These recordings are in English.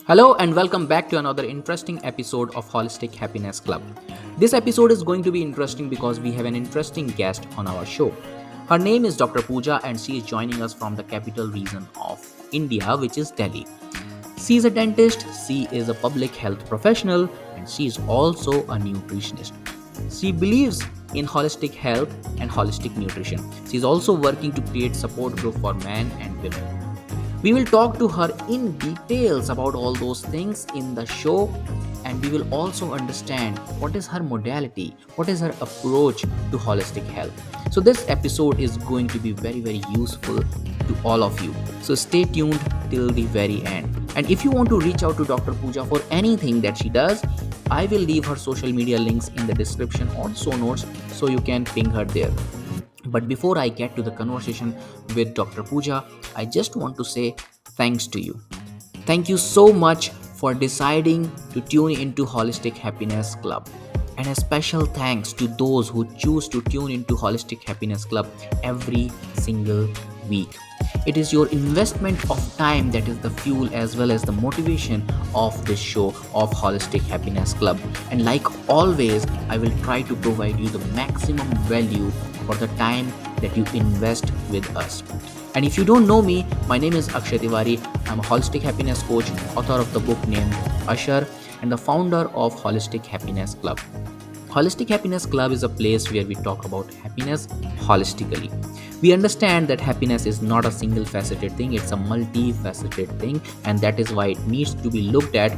Hello and welcome back to another interesting episode of Holistic Happiness Club. This episode is going to be interesting because we have an interesting guest on our show. Her name is Dr. Pooja and she is joining us from the capital region of India, which is Delhi. She is a dentist, she is a public health professional, and she is also a nutritionist. She believes in holistic health and holistic nutrition. She is also working to create support group for men and women. We will talk to her in details about all those things in the show, and we will also understand what is her modality, what is her approach to holistic health. So, this episode is going to be very, very useful to all of you. So, stay tuned till the very end. And if you want to reach out to Dr. Pooja for anything that she does, I will leave her social media links in the description or show notes so you can ping her there. But before I get to the conversation with Dr. Pooja, I just want to say thanks to you. Thank you so much for deciding to tune into Holistic Happiness Club. And a special thanks to those who choose to tune into Holistic Happiness Club every single week. It is your investment of time that is the fuel as well as the motivation of this show of Holistic Happiness Club. And like always, I will try to provide you the maximum value for the time that you invest with us. And if you don't know me, my name is Akshay Tiwari. I'm a holistic happiness coach, author of the book named Usher, and the founder of Holistic Happiness Club. Holistic Happiness Club is a place where we talk about happiness holistically. We understand that happiness is not a single faceted thing, it's a multifaceted thing, and that is why it needs to be looked at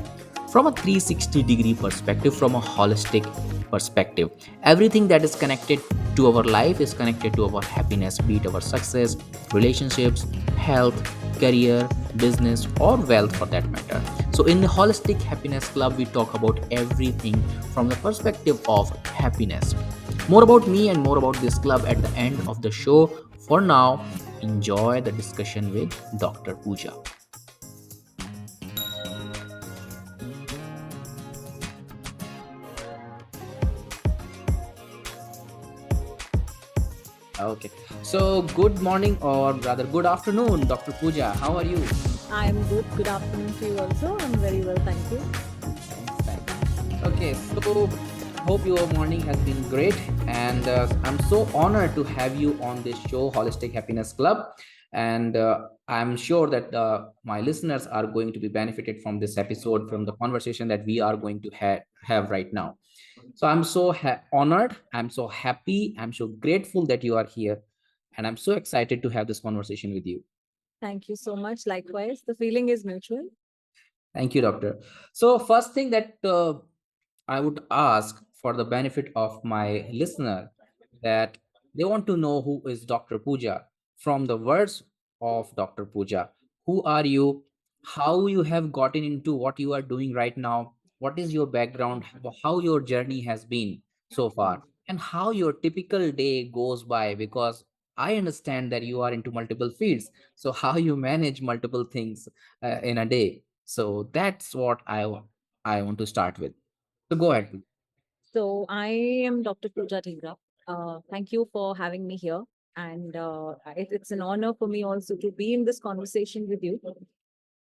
from a 360-degree perspective, from a holistic perspective. Everything that is connected to our life is connected to our happiness, be it our success, relationships, health, career, business, or wealth for that matter. So, in the Holistic Happiness Club, we talk about everything from the perspective of happiness. More about me and more about this club at the end of the show. For now, enjoy the discussion with Dr. Pooja. Okay. So, good morning or rather good afternoon, Dr. Pooja. How are you? I'm good. Good afternoon to you also. I'm very well, thank you. Thanks, thanks. Okay, so hope your morning has been great, and I'm so honored to have you on this show, Holistic Happiness Club. And I'm sure that my listeners are going to be benefited from this episode, from the conversation that we are going to have right now. So I'm so honored, I'm so happy, I'm so grateful that you are here, and I'm so excited to have this conversation with you. Thank you so much. Likewise, the feeling is mutual. Thank you, doctor. So first thing that I would ask for the benefit of my listener that they want to know who is Dr. Pooja from the words of Dr. Pooja. Who are you? How you have gotten into what you are doing right now? What is your background? How your journey has been so far? And how your typical day goes by? Because I understand that you are into multiple fields. So how you manage multiple things in a day? So that's what I want to start with. So go ahead, please. So, I am Dr. Pooja Dhingra. Thank you for having me here. And it's an honor for me also to be in this conversation with you.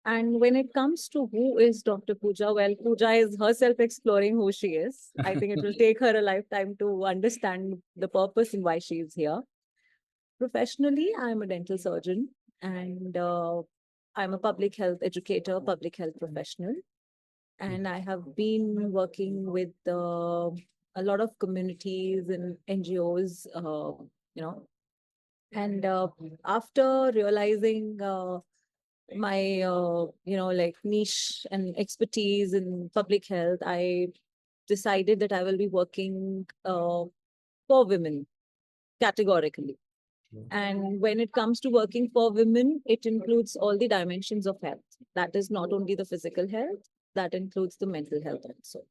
And when it comes to who is Dr. Pooja, well, Pooja is herself exploring who she is. I think it will take her a lifetime to understand the purpose and why she is here. Professionally, I'm a dental surgeon and I'm a public health educator, public health professional. And I have been working with a lot of communities and NGOs, you know. And after realizing my, like niche and expertise in public health, I decided that I will be working for women categorically. And when it comes to working for women, it includes all the dimensions of health. That is not only the physical health, that includes the mental health also.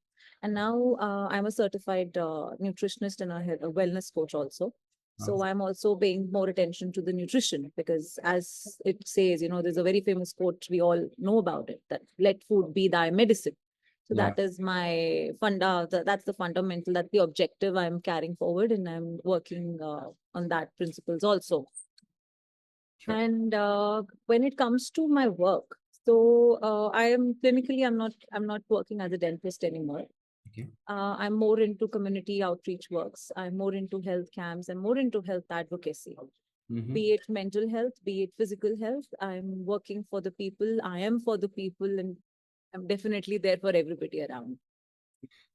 And now I'm a certified nutritionist and a wellness coach also. So I'm also paying more attention to the nutrition because, as it says, there's a very famous quote we all know about it, that let food be thy medicine. So Yeah, that is my that's the fundamental, that's the objective I'm carrying forward, and I'm working on that principles also. sure. And when it comes to my work, So I'm not working as a dentist anymore. Okay. I'm more into community outreach works. I'm more into health camps. I'm more into health advocacy, Mm-hmm. be it mental health, be it physical health. I'm working for the people. I am for the people, and I'm definitely there for everybody around.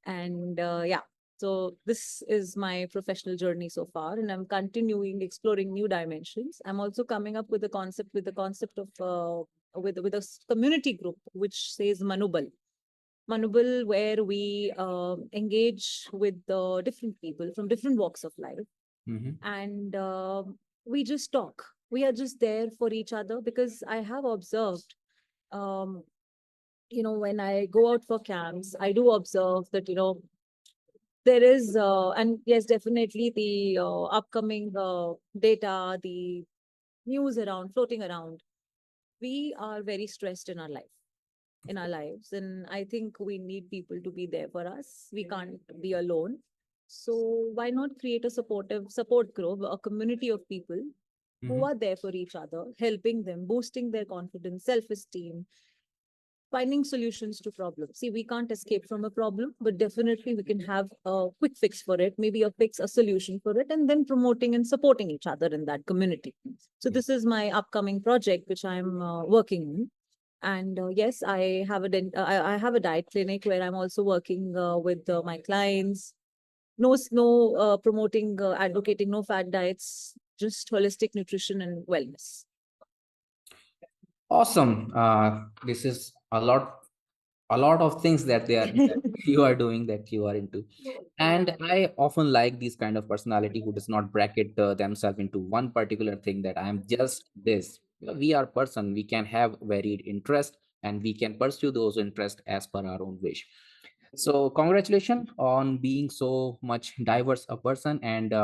And yeah, so this is my professional journey so far, and I'm continuing exploring new dimensions. I'm also coming up with the concept of with a community group which says Manubal, where we engage with different people from different walks of life, Mm-hmm. and we just talk. We are just there for each other because I have observed, um, when I go out for camps, I do observe that, there is, and yes, definitely the upcoming data, the news around, floating around. We are very stressed in our lives, and I think we need people to be there for us. We can't be alone. So why not create a supportive support group, a community of people who Mm-hmm. are there for each other, helping them, boosting their confidence, self-esteem, finding solutions to problems. See, we can't escape from a problem, but definitely we can have a quick fix for it, maybe a solution for it, and then promoting and supporting each other in that community. So Yeah. this is my upcoming project, which I'm working on. And yes, I have a diet clinic where I'm also working with my clients. No promoting, advocating no fat diets, just holistic nutrition and wellness. Awesome. This is a lot of things that they are that you are doing, that you are into. And I often like this kind of personality who does not bracket themselves into one particular thing, that I am just this. We are person, we can have varied interest, and we can pursue those interests as per our own wish. So congratulations on being so much diverse a person, and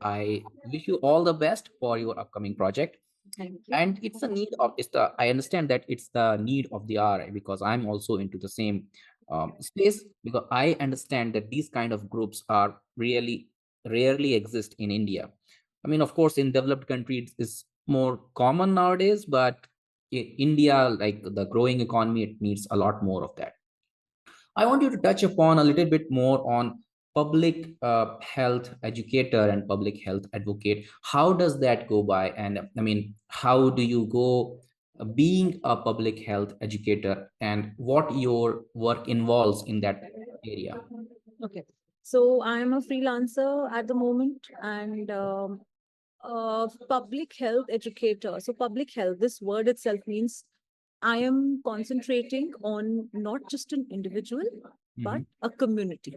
I wish you all the best for your upcoming project. Thank you. And it's the I understand that it's the need of the hour, because I'm also into the same space, because I understand that these kind of groups are really rarely exist in India. I mean, of course, in developed countries it's more common nowadays, but in India, like the growing economy, it needs a lot more of that. I want you to touch upon a little bit more on public health educator and public health advocate. How does that go by? And I mean, how do you go being a public health educator, and what your work involves in that area? Okay. So I'm a freelancer at the moment, and public health educator. So public health, this word itself means I am concentrating on not just an individual, but Hmm. a community,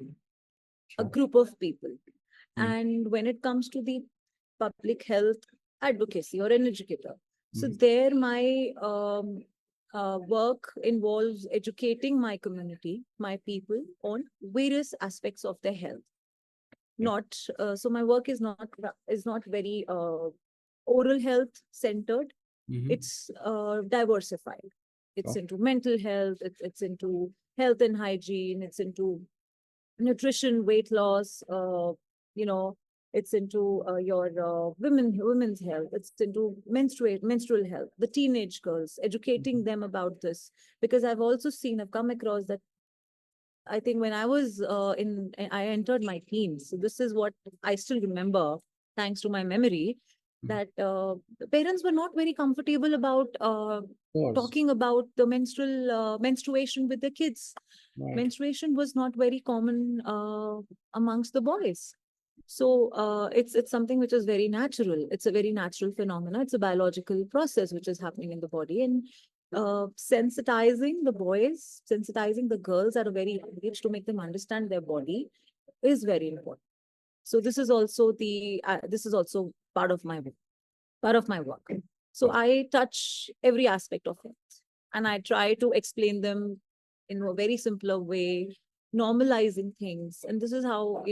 a Sure. group of people. Mm-hmm. And when it comes to the public health advocacy or an educator, so Mm-hmm. there my work involves educating my community, my people, on various aspects of their health. Okay. Not so my work is not very oral health centered. Mm-hmm. It's diversified. It's Sure. into mental health. It's into health and hygiene. It's into nutrition, weight loss. You know, it's into your women's health. It's into menstrual health. The teenage girls, educating them about this, because I've come across that. I think when I was I entered my teens. So this is what I still remember, thanks to my memory, Mhm. that the parents were not very comfortable about Of course. talking about the menstruation with the kids. Right. Menstruation was not very common amongst the boys. So it's something which is very natural. It's a very natural phenomena. It's a biological process which is happening in the body, and sensitizing the girls at a very young age to make them understand their body is very important. So this is also part of my work. So I touch every aspect of it, and I try to explain them in a very simpler way, normalizing things. And this is how,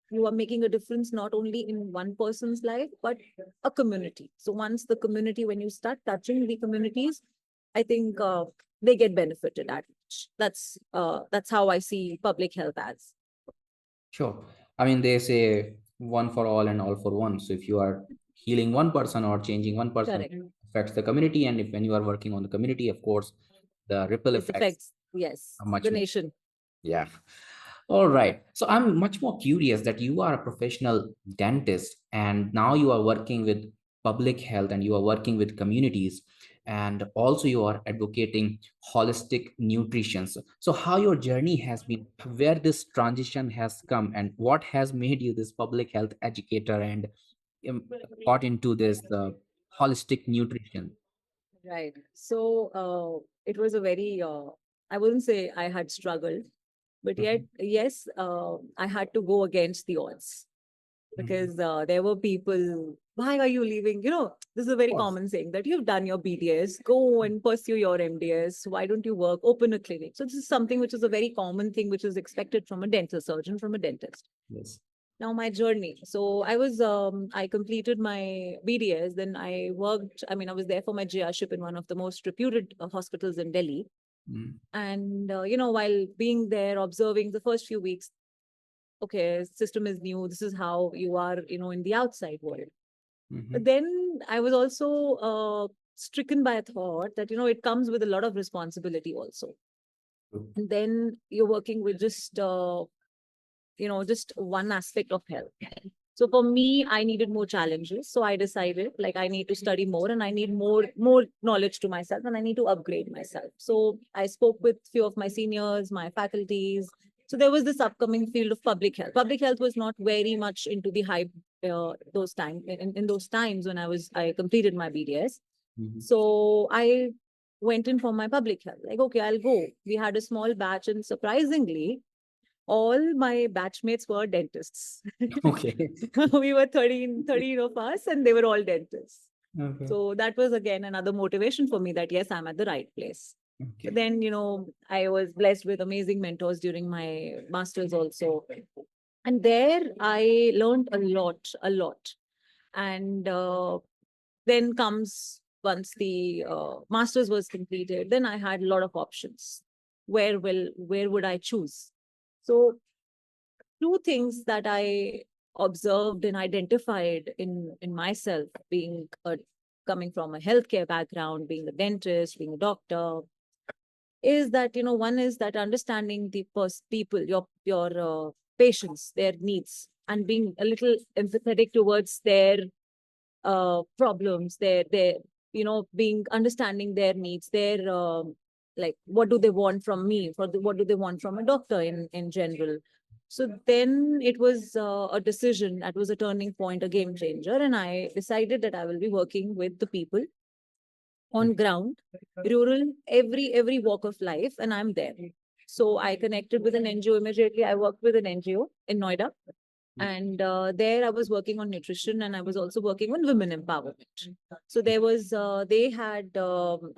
you are making a difference not only in one person's life, but a community. So once the community, when you start touching the communities, I think they get benefited at much. That's how I see public health as. Sure. I mean, they say one for all and all for one. So if you are healing one person or changing one person, Correct. affects the community. And if when you are working on the community, of course, the ripple It effects affects, yes, are much the more. nation. Yeah. All right. So I'm much more curious that you are a professional dentist and now you are working with public health and you are working with communities and also you are advocating holistic nutrition. So how your journey has been, where this transition has come, and what has made you this public health educator and um, got into this holistic nutrition? Right. So it was a very, I wouldn't say I had struggled, but yet, Mhm, yes, I had to go against the odds mhm. because there were people, why are you leaving? This is a Of very course. common saying that you've done your BDS, go and pursue your MDS. Why don't you work, open a clinic? So this is something which is a very common thing, which is expected from a dental surgeon, from a dentist. Yes. Now my journey. So I completed my BDS. Then I worked. I mean, I was there for my GRship in one of the most reputed hospitals in Delhi. Mm, And while being there, observing the first few weeks, okay, system is new. This is how you are, in the outside world. But mhm. then I was also stricken by a thought that it comes with a lot of responsibility also. True. And then you're working with just one aspect of health. So for me, I needed more challenges. So I decided like I need to study more and I need more knowledge to myself and I need to upgrade myself. So I spoke with few of my seniors, my faculties. So there was this upcoming field of public health. Public health was not very much into the hype those time in those times when I completed my BDS. Mhm. So I went in for my public health. Like, okay, I'll go. We had a small batch, and surprisingly, all my batchmates were dentists. Okay. We were 13 of us, and they were all dentists. Okay. So that was again another motivation for me that yes, I'm at the right place. But Okay. then, I was blessed with amazing mentors during my master's also. And there I learned a lot, a lot. And then comes once the master's was completed, then I had a lot of options. Where would I choose? So two things that I observed and identified in myself, coming from a healthcare background, being a dentist, being a doctor, is that one is that understanding the people, your patients, their needs, and being a little empathetic towards their problems, their being understanding their needs, their like what do they want from me, what do they want from a doctor in general. So then it was a decision that was a turning point, a game changer, and I decided that I will be working with the people on ground, rural, every walk of life, and I'm there. So I connected with an NGO immediately. I worked with an NGO in Noida, and there I was working on nutrition and I was also working on women empowerment. So they had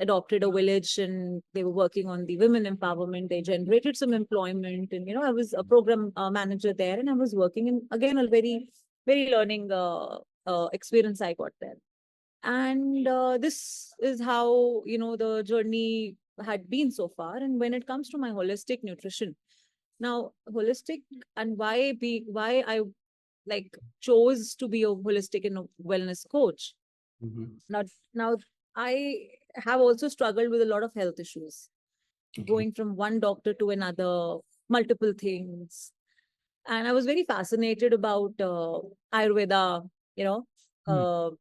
adopted a village and they were working on the women empowerment. They generated some employment, and I was a program manager there, and I was working in, again, a very very learning experience I got there. And this is how the journey had been so far. And when it comes to my holistic nutrition, now holistic, and why I like chose to be a holistic and a wellness coach. Mhm. Now I have also struggled with a lot of health issues, Okay. going from one doctor to another, multiple things. And I was very fascinated about Ayurveda, you know, Mm. uh,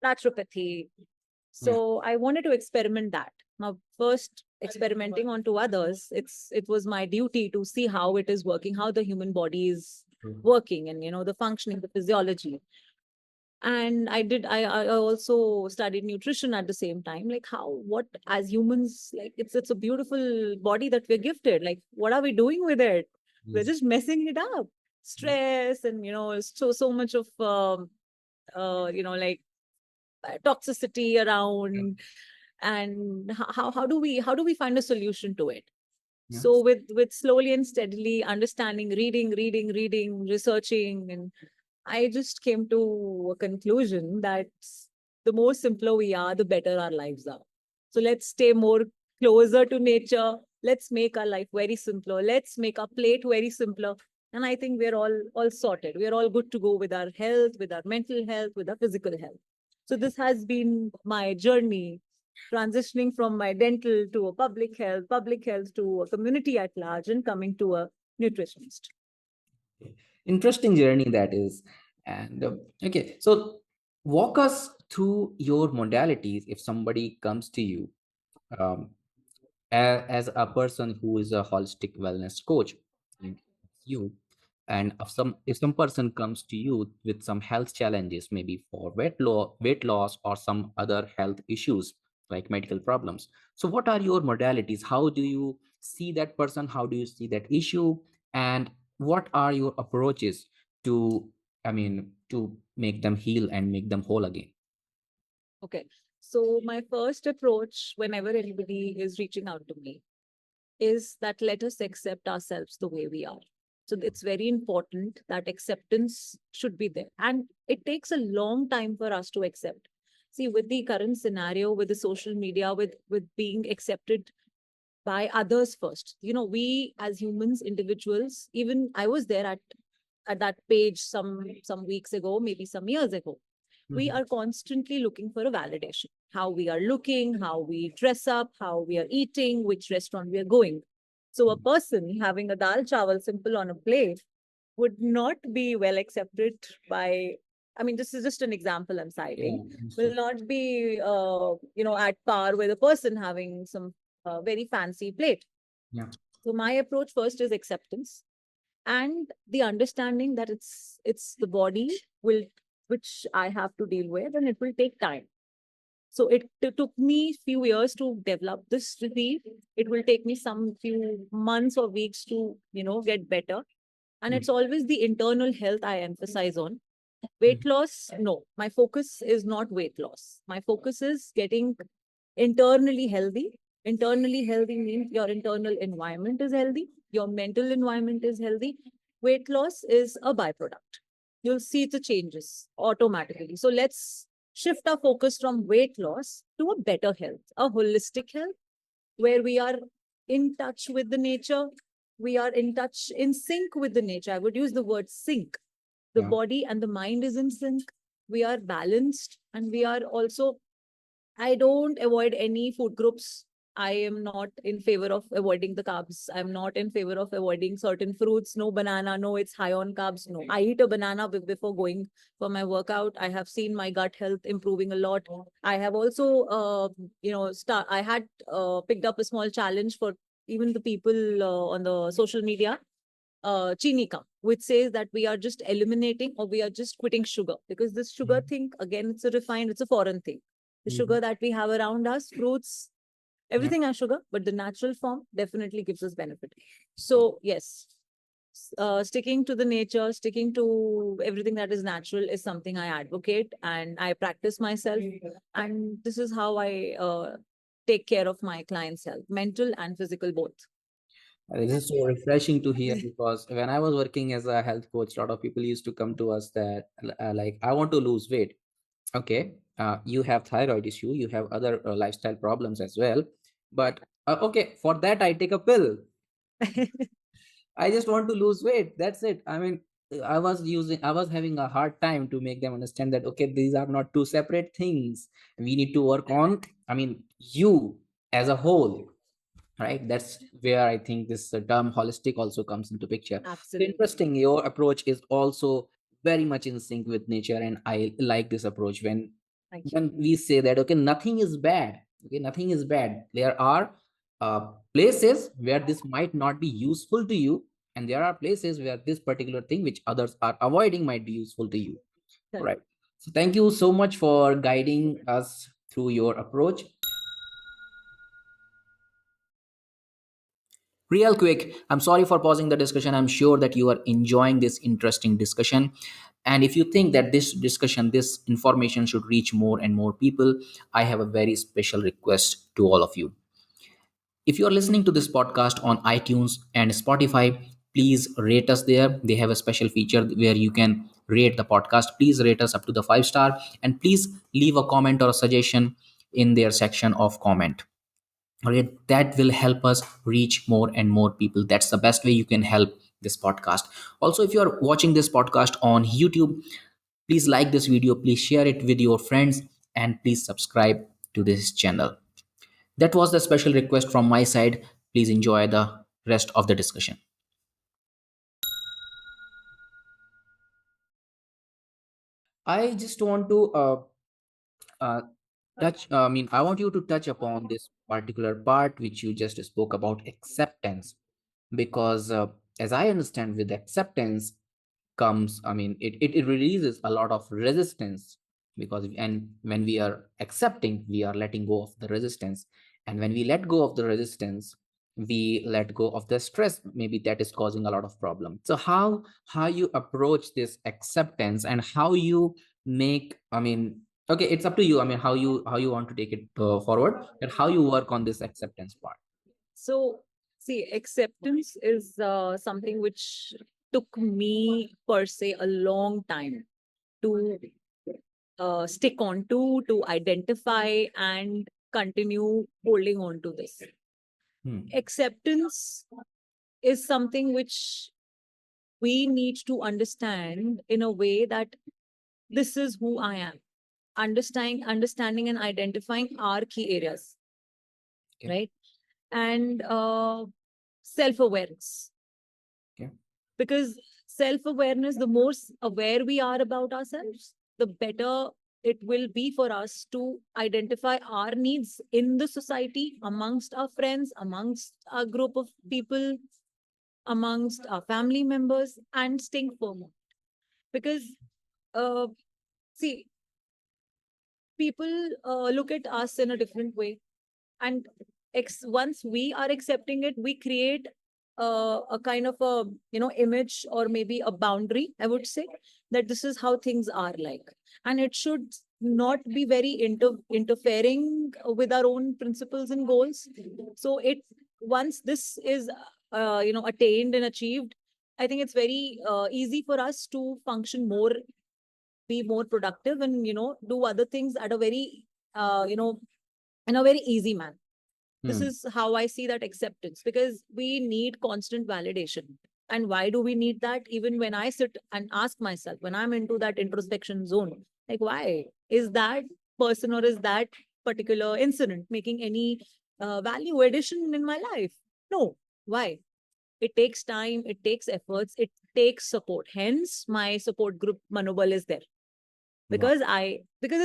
naturopathy. Yeah. So I wanted to experiment that. Now, first experimenting onto others, it was my duty to see how it is working, how the human body is True. working, and the functioning, the physiology. And I also studied nutrition at the same time, like what as humans, like it's a beautiful body that we're gifted. Like, what are we doing with it? We're Yes. just messing it up. Yes. Stress, and so much of like toxicity around. And how do we find a solution to it? So Yes. with slowly and steadily understanding, reading, researching, and I just came to a conclusion that the more simpler we are, the better our lives are. So let's stay more closer to nature. Let's make our life very simpler. Let's make our plate very simpler. And I think we're all sorted. We're all good to go with our health, with our mental health, with our physical health. So this has been my journey transitioning from my dental to a public health to a community at large, and coming to a nutritionist. Interesting journey that is. And okay, so walk us through your modalities if somebody comes to you, um, as a person who is a holistic wellness coach, and you, and if some person comes to you with some health challenges, maybe for weight loss or some other health issues like medical problems, so what are your modalities? How do you see that person? How do you see that issue? And what are your approaches to, to make them heal and make them whole again? Okay. So my first approach whenever anybody is reaching out to me is that let us accept ourselves the way we are. So it's very important that acceptance should be there. And it takes a long time for us to accept. See, with the current scenario, with the social media, with being accepted by others first. We as humans, individuals, even I was there at that page some weeks ago, maybe some years ago. We Mhm. are constantly looking for a validation. How we are looking, how we dress up, how we are eating, which restaurant we are going. So a person having a dal chawal simple on a plate would not be well accepted by, I mean, this is just an example I'm Yeah, citing, will understood. not be, at par with a person having some very fancy plate. Yeah, So my approach first is acceptance and the understanding that it's the body will which I have to deal with, and it will take time. So it took me few years to develop this disease. It will take me some few months or weeks to get better. And yeah. it's always the internal health I emphasize on. Weight loss, no. My focus is not weight loss. My focus is getting internally healthy. Internally healthy means your internal environment is healthy, your mental environment is healthy. Weight loss is a byproduct. You'll see the changes automatically. So let's shift our focus from weight loss to a better health, a holistic health where we are in touch with the nature. We are in touch, in sync with the nature. I would use the word sync. The Yeah. body and the mind is in sync. We are balanced, and we are also, I don't avoid any food groups. I am not in favor of avoiding the carbs. I'm not in favor of avoiding certain fruits. No banana. No, it's high on carbs. No, I eat a banana before going for my workout. I have seen my gut health improving a lot. I have also, I had picked up a small challenge for even the people on the social media, chini ka, which says that we are just eliminating or we are just quitting sugar, because this sugar Mhm. thing, again, it's a refined, it's a foreign thing. The Mhm. sugar that we have around us, fruits, Yeah. everything has sugar, but the natural form definitely gives us benefit. So yes, sticking to the nature, sticking to everything that is natural is something I advocate and I practice myself. And this is how I take care of my clients' health, mental and physical both. This is so refreshing to hear, because when I was working as a health coach, a lot of people used to come to us that, like, I want to lose weight. Okay, you have thyroid issue, you have other lifestyle problems as well, but okay, for that I take a pill. I just want to lose weight. That's it. I was having a hard time to make them understand that, okay, these are not two separate things. We need to work on, you as a whole, right? That's where I think this term holistic also comes into picture. So Absolutely. interesting, your approach is also very much in sync with nature, and I like this approach. when Thank you. when we say that, okay, nothing is bad, okay, nothing is bad, there are places where this might not be useful to you, and there are places where this particular thing which others are avoiding might be useful to you. All Correct. right, so thank you so much for guiding us through your approach. Real quick, I'm sorry for pausing the discussion. I'm sure that you are enjoying this interesting discussion. And if you think that this discussion, this information should reach more and more people, I have a very special request to all of you. If you are listening to this podcast on iTunes and Spotify, please rate us there. They have a special feature where you can rate the podcast. Please rate us up to the 5 star, and please leave a comment or a suggestion in their section of comment. Okay, that will help us reach more and more people. That's the best way you can help this podcast. Also, if you are watching this podcast on YouTube, please like this video, please share it with your friends, and please subscribe to this channel. That was the special request from my side. Please enjoy the rest of the discussion. I just want to uh, I want you to touch upon this particular part which you just spoke about, acceptance, because as I understand, with acceptance comes, it releases a lot of resistance, because and when we are accepting, we are letting go of the resistance, and when we let go of the resistance, we let go of the stress maybe that is causing a lot of problem. So how you approach this acceptance, and how you make, okay, it's up to you, how you want to take it forward, and how you work on this acceptance part. So, see, acceptance is something which took me per se a long time to stick on to identify and continue holding on to this. Hmm. Acceptance is something which we need to understand in a way that this is who I am. Understanding and identifying our key areas, Okay. right? And self-awareness. Okay. Because self-awareness, the more aware we are about ourselves, the better it will be for us to identify our needs in the society, amongst our friends, amongst our group of people, amongst our family members, and staying firm. Because uh, see, people look at us in a different way, and once we are accepting it, we create a kind of a image, or maybe a boundary, I would say, that this is how things are like, and it should not be very interfering with our own principles and goals. So it once this is attained and achieved, I think it's very easy for us to function more, be more productive, and do other things at a very in a very easy manner. This Hmm. is how I see that acceptance, because we need constant validation. And why do we need that? Even when I sit and ask myself, when I'm into that introspection zone, like, why is that person or is that particular incident making any value addition in my life? No. Why? It takes time, it takes efforts, it takes support. Hence, my support group Manobal is there, Wow. because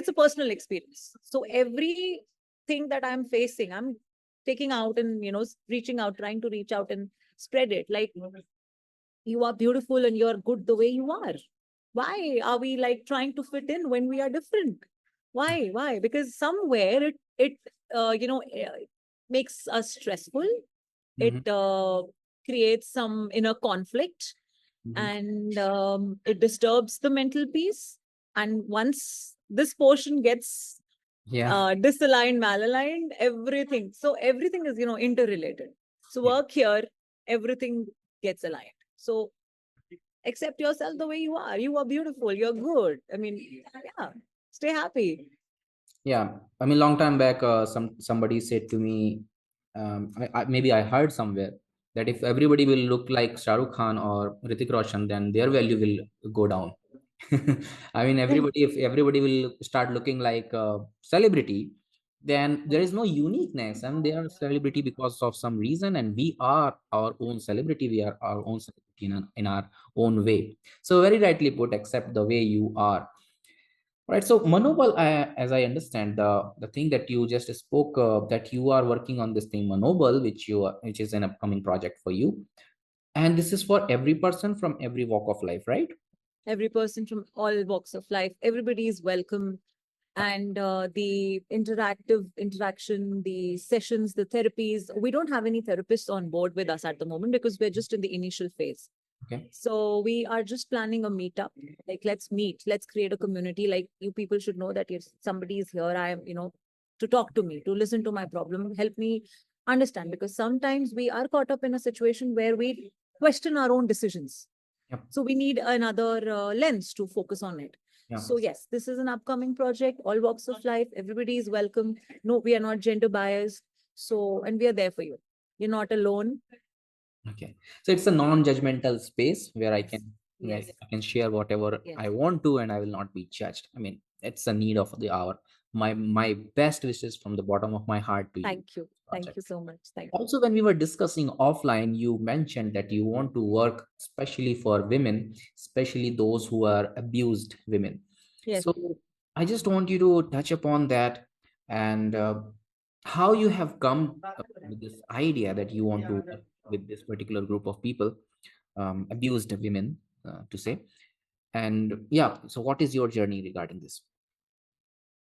it's a personal experience. So everything that I'm facing, I'm taking out and reaching out, trying to reach out and spread it. Like, you are beautiful and you're good the way you are. Why are we like trying to fit in when we are different? Why? Because somewhere it makes us stressful. It Mhm. creates some inner conflict, Mhm. and it disturbs the mental peace. And once this portion gets Yeah. disaligned, malaligned, everything is interrelated. So Yeah. work here, everything gets aligned. So accept yourself the way you are. You are beautiful. You're good. I mean, yeah, stay happy. Yeah, long time back, somebody said to me, maybe I heard somewhere, that if everybody will look like Shah Rukh Khan or Hrithik Roshan, then their value will go down. If everybody will start looking like a celebrity, then there is no uniqueness, and they are celebrity because of some reason, and we are our own celebrity. We are our own celebrity in our own way. So very rightly put, accept the way you are. Right. So, Manobal, as I understand, the thing that you just spoke, that you are working on this thing, Manobal, which is an upcoming project for you, and this is for every person from every walk of life, right? Every person from all walks of life, everybody is welcome. And the interaction, the sessions, the therapies, we don't have any therapists on board with us at the moment because we're just in the initial phase. Okay. So we are just planning a meetup. Like, let's meet, let's create a community. Like, you people should know that if somebody is here, I am, to talk to me, to listen to my problem, help me understand. Because sometimes we are caught up in a situation where we question our own decisions. Yep. So we need another lens to focus on it. Yeah. So yes, this is an upcoming project, all walks of life. Everybody is welcome. No, we are not gender biased. So, and we are there for you. You're not alone. Okay. So it's a non-judgmental space where I Yes. can, where Yes. I can share whatever Yes. I want to, and I will not be judged. It's a need of the hour. my best wishes from the bottom of my heart to you. Thank you. Thank you Project. so much. Thank you. Also, when we were discussing offline, you mentioned that you want to work especially for women, especially those who are abused women. Yes. So I just want you to touch upon that, and how you have come with this idea that you want to work with this particular group of people, abused women, to say. And yeah, so what is your journey regarding this?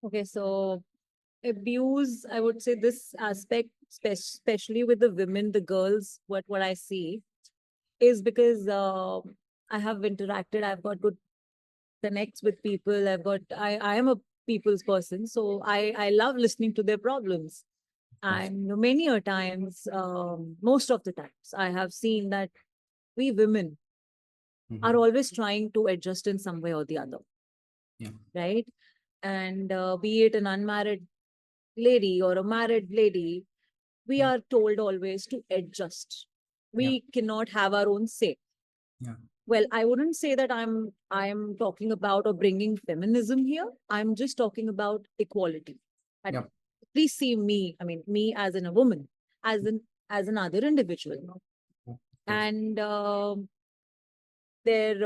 Okay, so abuse, I would say this aspect, especially with the women, the girls, what I see is because I have interacted, I've got good connects with people, I am a people's person, so I love listening to their problems. Of course. And many a times, most of the times, I have seen that we women are Mhm. always trying to adjust in some way or the other, Yeah. right? And be it an unmarried lady or a married lady, we Yeah. are told always to adjust. Yeah. We cannot have our own say. Yeah. Well, I wouldn't say that I'm talking about or bringing feminism here. I'm just talking about equality. And Yeah. please see me, I mean, me as in a woman, as another individual. Of course. And there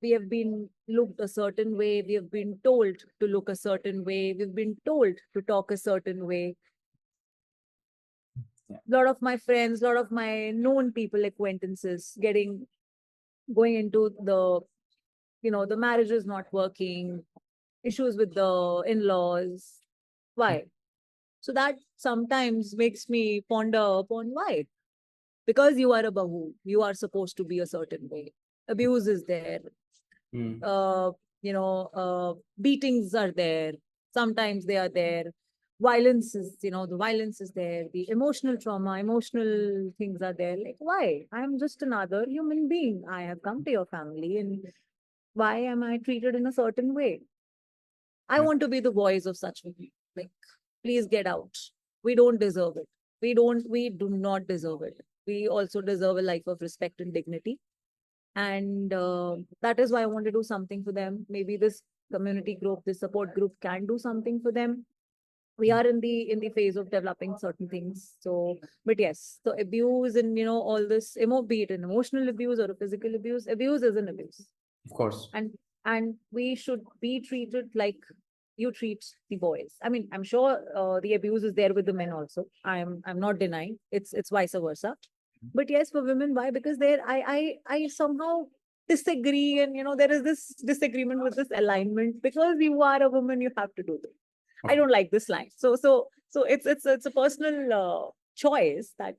we have been looked a certain way, we have been told to look a certain way, we've been told to talk a certain way. Yeah. A lot of my friends, a lot of my known people, acquaintances, going into the, the marriage is not working, issues with the in-laws. Yeah. Why? So that sometimes makes me ponder upon why. Because you are a bahu, you are supposed to be a certain way. Abuse is there. Mm. Uh, Beatings are there. Sometimes they are there. Violence is, the violence is there. The emotional trauma, emotional things are there. Like, why? I'm just another human being. I have come to your family, and why am I treated in a certain way? I Yeah. want to be the voice of such people. Like, please get out. We don't deserve it. We do not deserve it. We also deserve a life of respect and dignity. And that is why I want to do something for them. Maybe this community group, this support group can do something for them. We Mm. are in the phase of developing certain things. So, but yes, so abuse and all this, be it an emotional abuse or a physical abuse, abuse is an abuse, Of course. and we should be treated like you treat the boys. I mean, I'm sure the abuse is there with the men also. I'm not denying it's vice versa. But yes, for women, why? Because there I somehow disagree, and there is this disagreement with this alignment. Because you are a woman, you have to do this. I Of don't like this line. So it's a personal choice that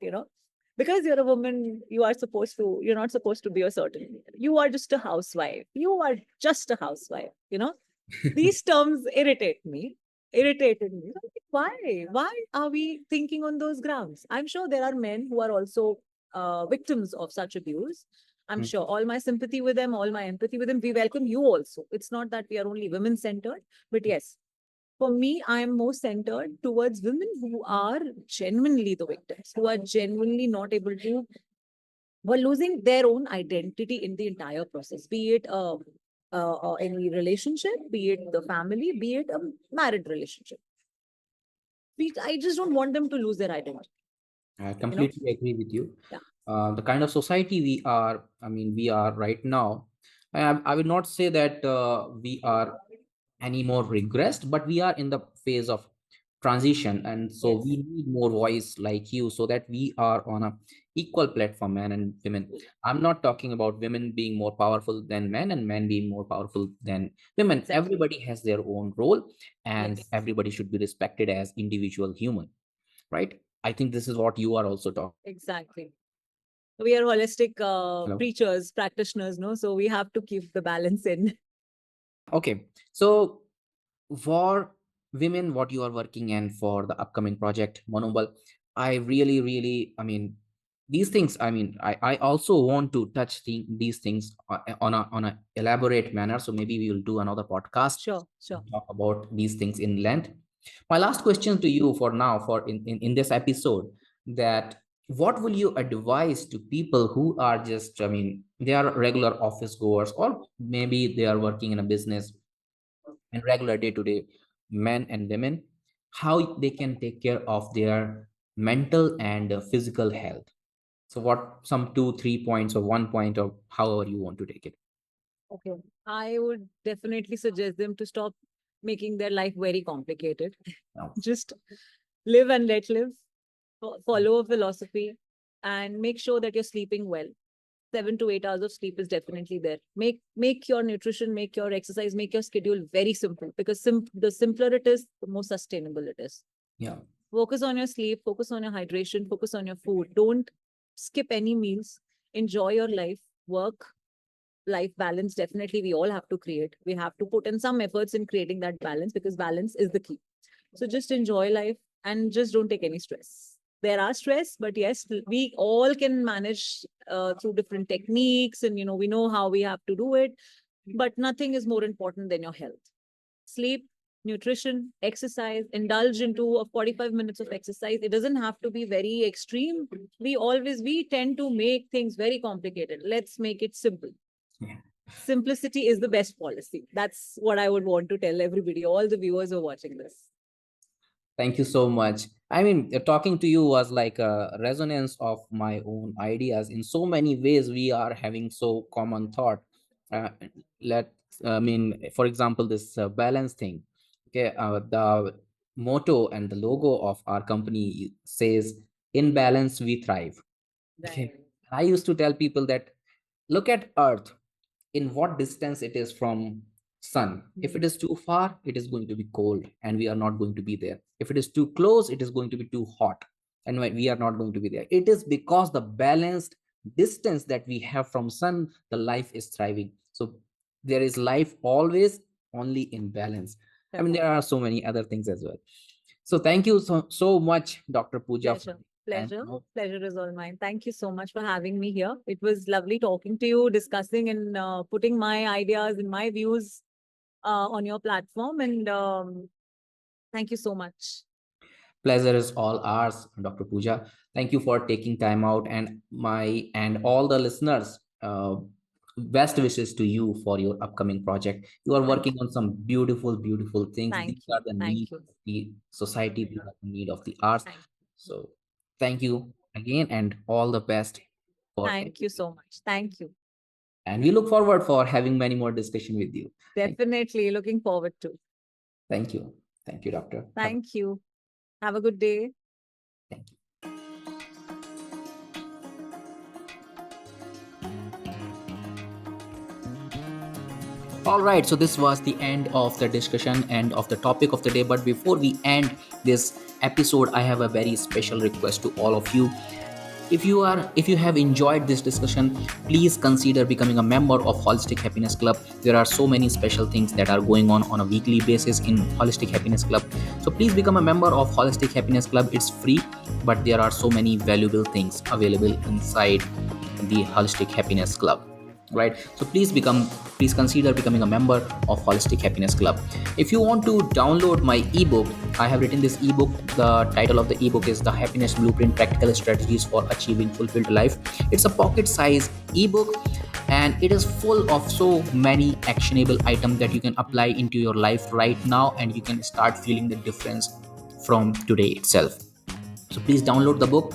because you're a woman, you're not supposed to be a certain way. You are just a housewife. You are just a housewife. These terms irritated me. I'm like, why are we thinking on those grounds? I'm sure there are men who are also victims of such abuse. I'm Mm. sure all my sympathy with them, all my empathy with them. We welcome you also. It's not that we are only women centered, but yes, for me, I am more centered towards women who are genuinely the victims, who are genuinely not able to, were losing their own identity in the entire process, be it any relationship, be it the family, be it a married relationship. I just don't want them to lose their identity. I You know? completely agree with you. Yeah. The kind of society we are, I mean, we are right now, I will not say that we are any more regressed, but we are in the phase of transition. And so Yes. we need more voice like you so that we are on a equal platform, men and women. I'm not talking about women being more powerful than men and men being more powerful than women. Exactly. Everybody has their own role, and Yes. everybody should be respected as individual human, right? I think this is what you are also talking. Exactly. We are holistic Hello. preachers, practitioners, no? So we have to keep the balance in. Okay. So for women, what you are working and for the upcoming project Monobal, I really, I mean, these things, I mean, I also want to touch these things on a elaborate manner. So maybe we will do another podcast Sure, and sure. talk about these things in length. My last question to you for now, for in this episode, that what will you advise to people who are just, I mean, they are regular office goers, or maybe they are working in a business and regular day to day. men and women, how they can take care of their mental and physical health. So what some 2 3 points or 1 point or however you want to take it. Okay. I would definitely suggest them to stop making their life very complicated. Now, Just live and let live, follow a philosophy, and make sure that you're sleeping well. 7 to 8 hours of sleep is definitely there. Make your nutrition, make your exercise, make your schedule very simple, because the simpler it is, the more sustainable it is. yeah. Focus on your sleep, focus on your hydration, focus on your food. Don't skip any meals. Enjoy your life, work, life balance. Definitely, we all have to create. We have to put in some efforts in creating that balance, because balance is the key. So just enjoy life and just don't take any stress. There are stress, but yes, we all can manage through different techniques, and we know how we have to do it. But nothing is more important than your health. Sleep, nutrition, exercise, indulge into a 45 minutes of exercise. It doesn't have to be very extreme. We tend to make things very complicated. Let's make it simple. Yeah. Simplicity is the best policy. That's what I would want to tell everybody, all the viewers who are watching this. Thank you so much. I mean, talking to you was like a resonance of my own ideas. In so many ways, we are having so common thought. Uh, let I mean, for example, this balance thing. Okay, the motto and the logo of our company says, "In balance, we thrive." Okay, Right. I used to tell people that look at Earth, in what distance it is from sun. If it is too far, it is going to be cold and we are not going to be there. If it is too close, it is going to be too hot and we are not going to be there. It is because the balanced distance that we have from sun, the life is thriving. So there is life always only in balance. I mean, there are so many other things as well. So thank you so much, Dr. Pooja, for Pleasure. and Pleasure. Pleasure is all mine. Thank you so much for having me here. It was lovely talking to you, discussing and putting my ideas and my views on your platform. And thank you so much. pleasure is all ours, Dr. Pooja. Thank you for taking time out, and my and all the listeners. Best wishes to you for your upcoming project. You are Thank working you. on some beautiful, beautiful things. Thank These you. are the Thank need you. of the society. These are the need of the arts. Thank you. So, thank you again, and all the best for Thank you everything. so much. Thank you. And we look forward for having many more discussion with you. Definitely looking forward to. Thank you. Thank you, doctor. Have Thank you. Have a good day. thank you. All right, so this was the end of the discussion and of the topic of the day. But before we end this episode, I have a very special request to all of you. If you have enjoyed this discussion, please consider becoming a member of Holistic Happiness Club. There are so many special things that are going on a weekly basis in Holistic Happiness Club. So please become a member of Holistic Happiness Club. It's free, but there are so many valuable things available inside the Holistic Happiness Club, right? So please consider becoming a member of Holistic Happiness Club. If you want to download my ebook, I have written this ebook. The title of the ebook is The Happiness Blueprint: Practical Strategies for Achieving Fulfilled Life. It's a pocket size ebook, and it is full of so many actionable items that you can apply into your life right now, and you can start feeling the difference from today itself. So please download the book.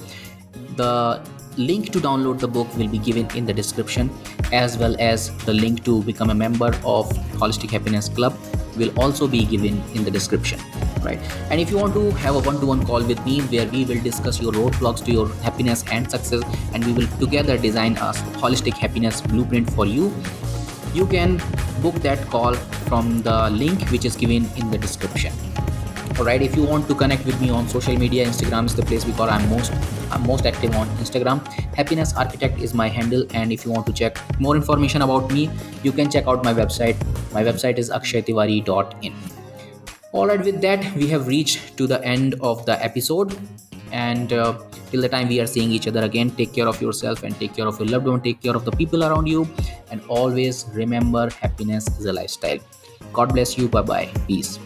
The link to download the book will be given in the description, as well as the link to become a member of Holistic Happiness Club will also be given in the description, right? And if you want to have a one-to-one call with me where we will discuss your roadblocks to your happiness and success, and we will together design a holistic happiness blueprint for you, you can book that call from the link which is given in the description. All right, if you want to connect with me on social media, Instagram is the place because I'm most active on Instagram. Happiness Architect is my handle, and if you want to check more information about me, you can check out my website. My website is akshaytiwari.in. All right, with that, we have reached to the end of the episode, and till the time we are seeing each other again, take care of yourself and take care of your loved one, take care of the people around you, and always remember, happiness is a lifestyle. God bless you. Bye bye. Peace.